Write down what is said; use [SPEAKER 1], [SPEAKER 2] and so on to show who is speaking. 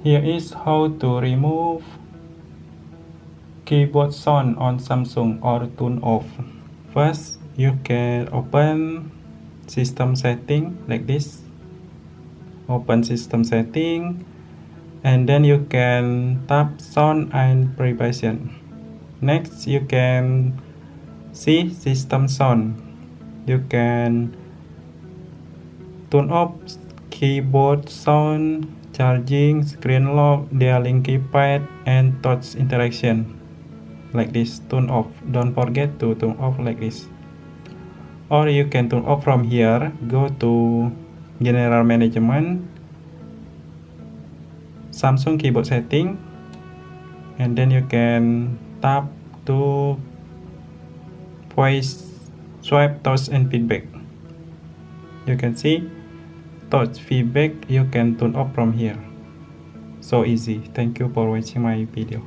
[SPEAKER 1] Here is how to remove keyboard sound on Samsung or turn off. First, you can open system setting like this. Open system setting, and then you can tap sound and privacy. Next, you can see system sound. You can turn off keyboard sound, charging, screen lock, dialing keypad, and touch interaction. Like this, turn off. Don't forget to turn off like this. Or you can turn off from here. Go to General Management, Samsung keyboard setting, and then you can tap to voice swipe, touch, and feedback. You can see touch feedback you can turn off from here. So easy. Thank you for watching my video.